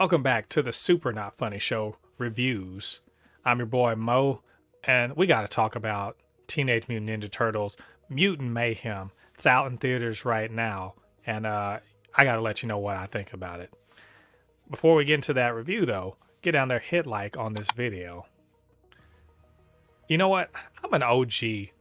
Welcome back to the Super Not Funny Show reviews. I'm your boy Mo, and we got to talk about Teenage Mutant Ninja Turtles Mutant Mayhem. It's out in theaters right now, and I got to let you know what I think about it. Before we get into that review, though, get down there, hit like on this video. You know what? I'm an OG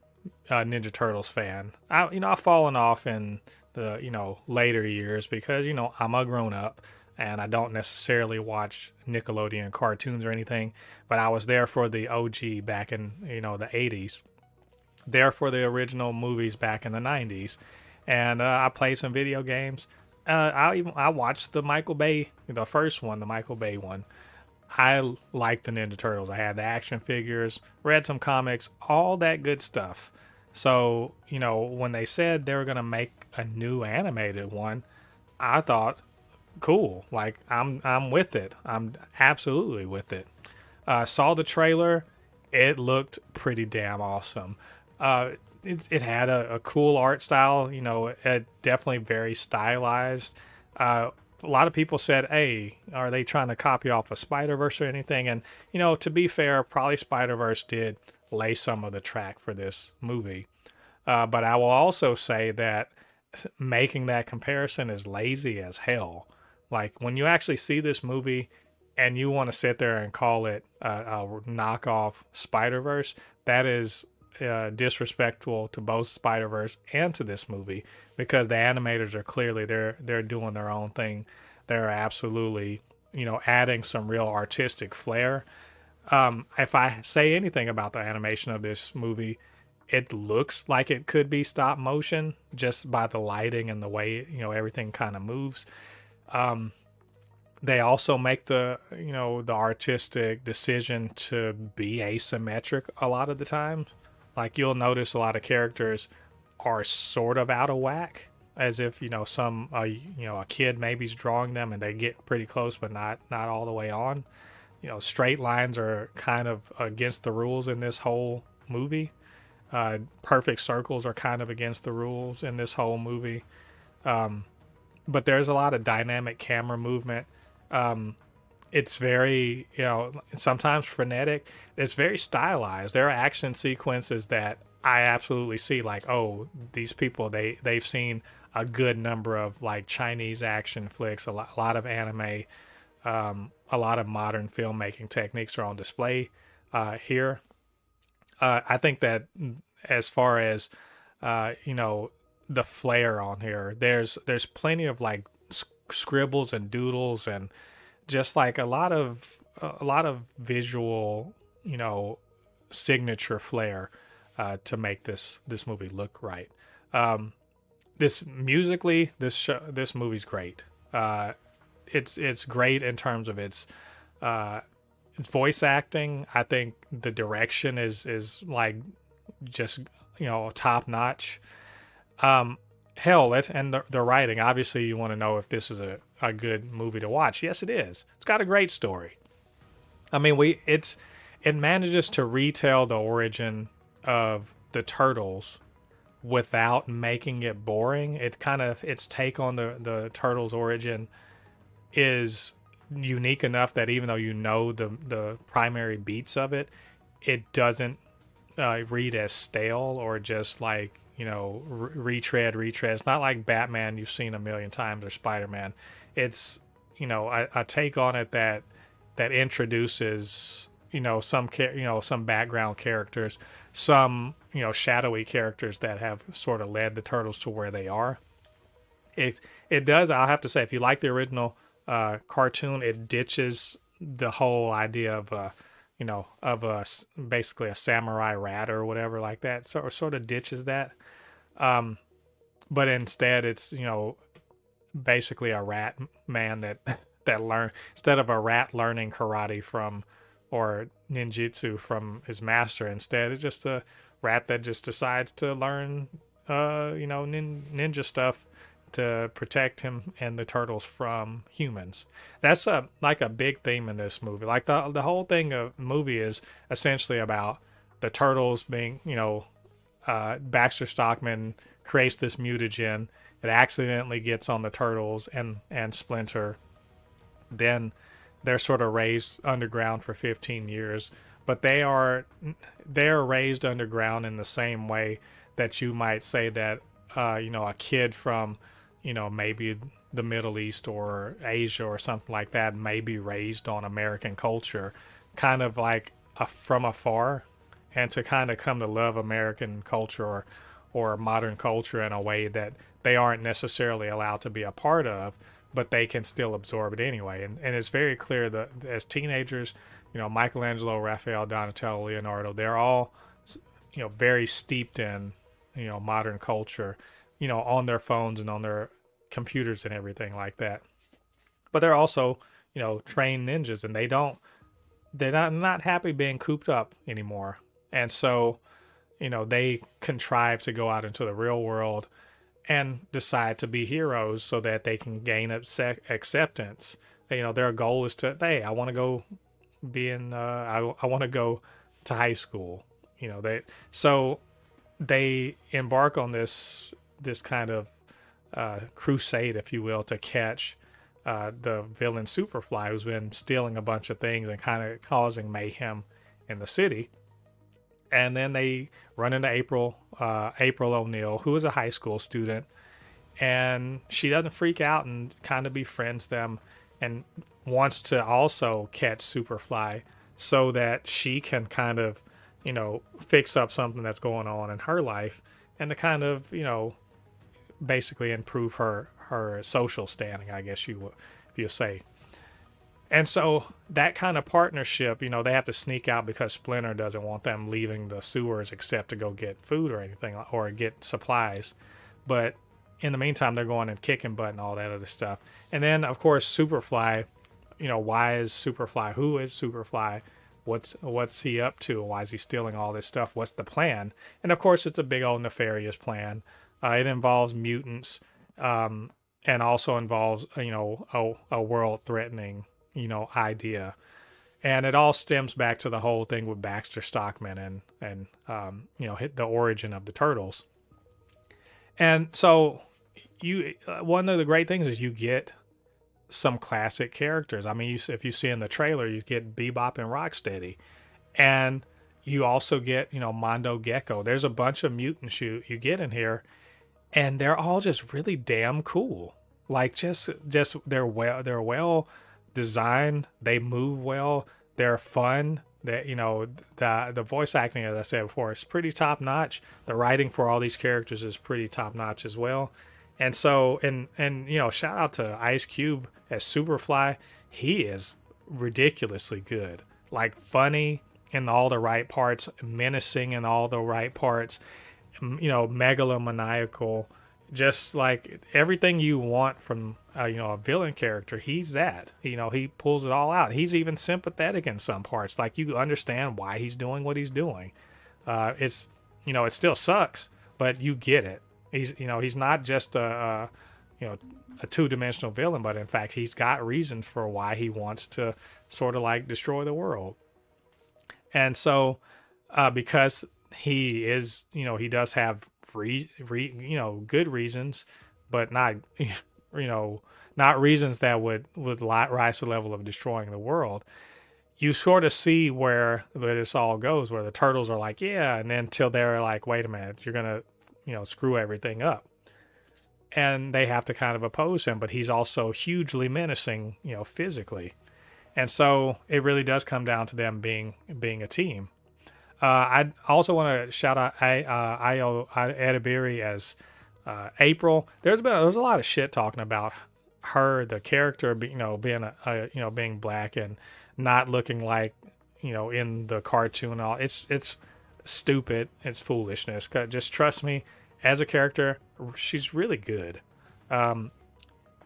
Ninja Turtles fan. I've fallen off in the later years because I'm a grown up and I don't necessarily watch Nickelodeon cartoons or anything, but I was there for the OG back in the 80s, there for the original movies back in the 90s, and I played some video games. I watched the Michael Bay, the first one, the Michael Bay one. I liked the Ninja Turtles. I had the action figures, read some comics, all that good stuff. So, when they said they were going to make a new animated one, I thought, cool. Like, I'm with it. I'm absolutely with it. Saw the trailer. It looked pretty damn awesome. It had a cool art style, it definitely very stylized. A lot of people said, hey, are they trying to copy off of Spider-Verse or anything? And, to be fair, probably Spider-Verse did lay some of the track for this movie. But I will also say that making that comparison is lazy as hell. Like, when you actually see this movie and you want to sit there and call it a knockoff Spider-Verse, that is disrespectful to both Spider-Verse and to this movie, because the animators are clearly they're doing their own thing. They're absolutely adding some real artistic flair. If I say anything about the animation of this movie, it looks like it could be stop motion just by the lighting and the way everything kind of moves. They also make the artistic decision to be asymmetric a lot of the time. Like, you'll notice a lot of characters are sort of out of whack, as if a kid maybe's drawing them and they get pretty close but not all the way on. Straight lines are kind of against the rules in this whole movie. Perfect circles are kind of against the rules in this whole movie. But there's a lot of dynamic camera movement. It's very, sometimes frenetic. It's very stylized. There are action sequences that I absolutely see, like, oh, these people, they've seen a good number of like Chinese action flicks, a lot of anime, a lot of modern filmmaking techniques are on display here. I think that as far as the flair on here, there's plenty of like scribbles and doodles and just like a lot of visual signature flair to make this movie look right. This musically, this movie's great. It's great in terms of its voice acting. I think the direction is like just top notch. Hell, and the writing. Obviously, you want to know if this is a good movie to watch. Yes, it is. It's got a great story. I mean, it manages to retell the origin of the Turtles without making it boring. Its take on the Turtles' origin is unique enough that even though the primary beats of it, it doesn't read as stale or just like retread. It's not like Batman you've seen a million times or Spider-Man. It's a take on it that introduces some background characters, some shadowy characters that have sort of led the Turtles to where they are. It does. I'll have to say, if you like the original cartoon, it ditches the whole idea of basically a samurai rat or whatever like that. So sort of ditches that. But instead it's, basically a rat man that learn, instead of a rat learning karate from or ninjutsu from his master, instead it's just a rat that just decides to learn ninja stuff to protect him and the Turtles from humans. That's like a big theme in this movie. Like the whole thing of the movie is essentially about the Turtles being, Baxter Stockman creates this mutagen. It accidentally gets on the Turtles and Splinter. Then they're sort of raised underground for 15 years, but they're raised underground in the same way that you might say that a kid from maybe the Middle East or Asia or something like that may be raised on American culture, kind of like from afar, and to kind of come to love American culture or modern culture in a way that they aren't necessarily allowed to be a part of, but they can still absorb it anyway. And it's very clear that as teenagers, Michelangelo, Raphael, Donatello, Leonardo, they're all, very steeped in, modern culture, on their phones and on their computers and everything like that. But they're also, trained ninjas, and they're not happy being cooped up anymore. And so, they contrive to go out into the real world and decide to be heroes so that they can gain acceptance. Their goal is to, hey, I want to go I want to go to high school. They embark on this kind of crusade, if you will, to catch the villain Superfly, who's been stealing a bunch of things and kind of causing mayhem in the city. And then they run into April O'Neil, who is a high school student, and she doesn't freak out and kind of befriends them and wants to also catch Superfly so that she can kind of, fix up something that's going on in her life and to kind of, basically improve her social standing, I guess you say. And so that kind of partnership, they have to sneak out because Splinter doesn't want them leaving the sewers except to go get food or anything, or get supplies. But in the meantime, they're going and kicking butt and all that other stuff. And then, of course, Superfly, why is Superfly? Who is Superfly? What's he up to? Why is he stealing all this stuff? What's the plan? And of course, it's a big old nefarious plan. It involves mutants, and also involves, a world-threatening, idea. And it all stems back to the whole thing with Baxter Stockman and hit the origin of the Turtles. And so one of the great things is you get some classic characters. I mean, if you see in the trailer, you get Bebop and Rocksteady, and you also get, Mondo Gecko. There's a bunch of mutants you get in here, and they're all just really damn cool. Like just they're well designed. They move well. They're fun. That the voice acting, as I said before, is pretty top notch. The writing for all these characters is pretty top notch as well. And so and shout out to Ice Cube as Superfly. He is ridiculously good. Like funny in all the right parts, menacing in all the right parts, megalomaniacal, just like everything you want from a villain character. He's that. He pulls it all out. He's even sympathetic in some parts. Like you understand why he's doing what he's doing. It's it still sucks, but you get it. He's not just a two-dimensional villain, but in fact he's got reasons for why he wants to sort of like destroy the world. And so because he is, he does have good reasons, but not not reasons that would rise to the level of destroying the world. You sort of see where this all goes, where the Turtles are like, yeah, and then till they're like, wait a minute, you're gonna screw everything up, and they have to kind of oppose him. But he's also hugely menacing, physically, and so it really does come down to them being a team. I also want to shout out Ayo Edebiri as April. There's a lot of shit talking about her, the character, being black and not looking like in the cartoon and all. It's stupid. It's foolishness. Just trust me, as a character, she's really good.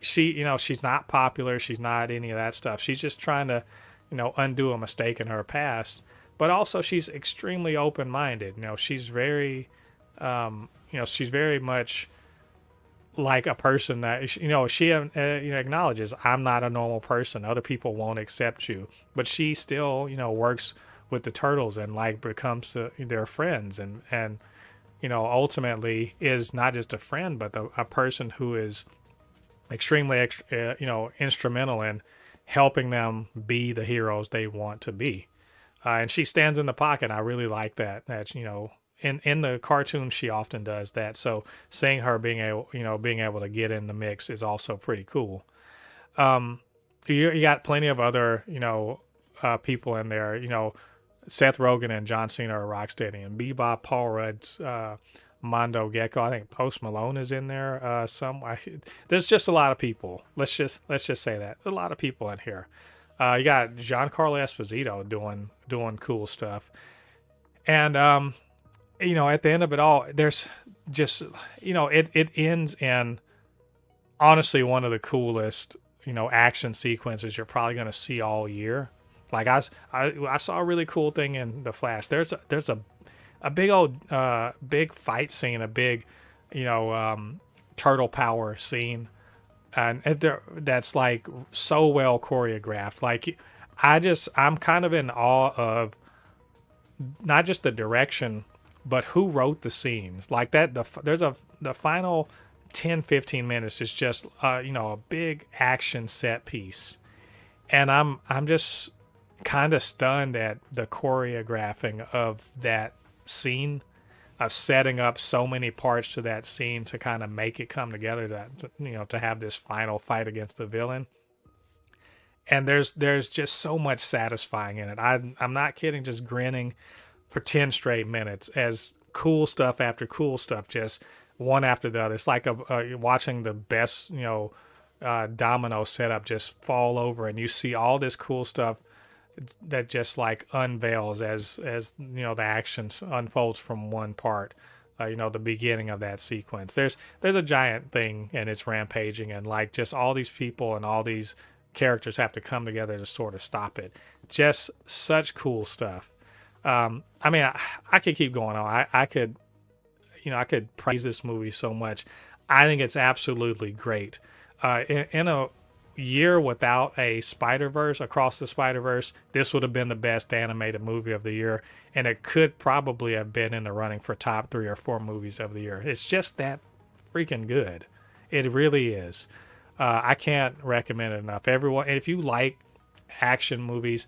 She's not popular. She's not any of that stuff. She's just trying to undo a mistake in her past. But also, she's extremely open-minded. She's very, she's very much like a person that, she acknowledges, I'm not a normal person. Other people won't accept you. But she still, works with the Turtles and like becomes their friends and ultimately is not just a friend, but a person who is extremely, instrumental in helping them be the heroes they want to be. And she stands in the pocket. I really like that. That, you know, in the cartoon she often does that. So seeing her being able to get in the mix is also pretty cool. You got plenty of other, people in there. You know, Seth Rogen and John Cena are Rocksteady, and Bebop, Paul Rudd's Mondo Gecko. I think Post Malone is in there. There's just a lot of people. Let's just say that a lot of people in here. You got Giancarlo Esposito doing cool stuff, and at the end of it all, there's just it ends in honestly one of the coolest action sequences you're probably going to see all year. Like I saw a really cool thing in The Flash. There's a big old big fight scene, a big turtle power scene, and that's like so well choreographed. Like I'm kind of in awe of not just the direction, but who wrote the scenes. Like that the final 10-15 minutes is just a big action set piece, and I'm just kind of stunned at the choreographing of that scene, of setting up so many parts to that scene to kind of make it come together to have this final fight against the villain. And there's just so much satisfying in it. I'm not kidding, just grinning for 10 straight minutes as cool stuff after cool stuff, just one after the other. It's like watching the best domino setup just fall over, and you see all this cool stuff that just like unveils as the action unfolds from one part. The beginning of that sequence. There's a giant thing and it's rampaging, and like just all these people and all these characters have to come together to sort of stop it. Just such cool stuff. I could keep going on. I could praise this movie so much. I think it's absolutely great. In a year without a Spider-Verse, Across the Spider-Verse, this would have been the best animated movie of the year, and it could probably have been in the running for top 3 or 4 movies of the year. It's just that freaking good. It really is. I can't recommend it enough. Everyone, if you like action movies,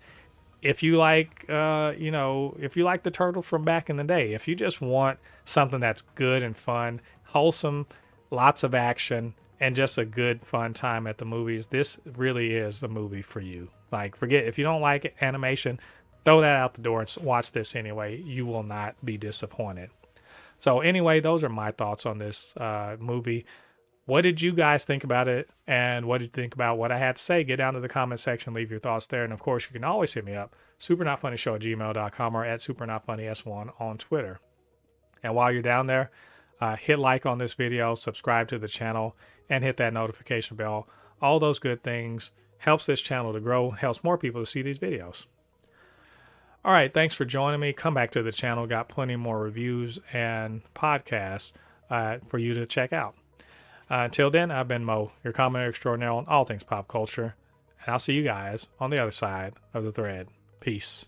if you like if you like the Turtles from back in the day, if you just want something that's good and fun, wholesome, lots of action, and just a good fun time at the movies, this really is the movie for you. Like, forget, if you don't like animation, throw that out the door and watch this anyway. You will not be disappointed. So anyway, those are my thoughts on this movie. What did you guys think about it? And what did you think about what I had to say? Get down to the comment section, leave your thoughts there. And of course, you can always hit me up, supernotfunnyshow@gmail.com, or at supernotfunnys1 on Twitter. And while you're down there, hit like on this video, subscribe to the channel, and hit that notification bell. All those good things helps this channel to grow, helps more people to see these videos. All right, thanks for joining me. Come back to the channel. Got plenty more reviews and podcasts for you to check out. Until then, I've been Mo, your commentator extraordinaire on all things pop culture, and I'll see you guys on the other side of the thread. Peace.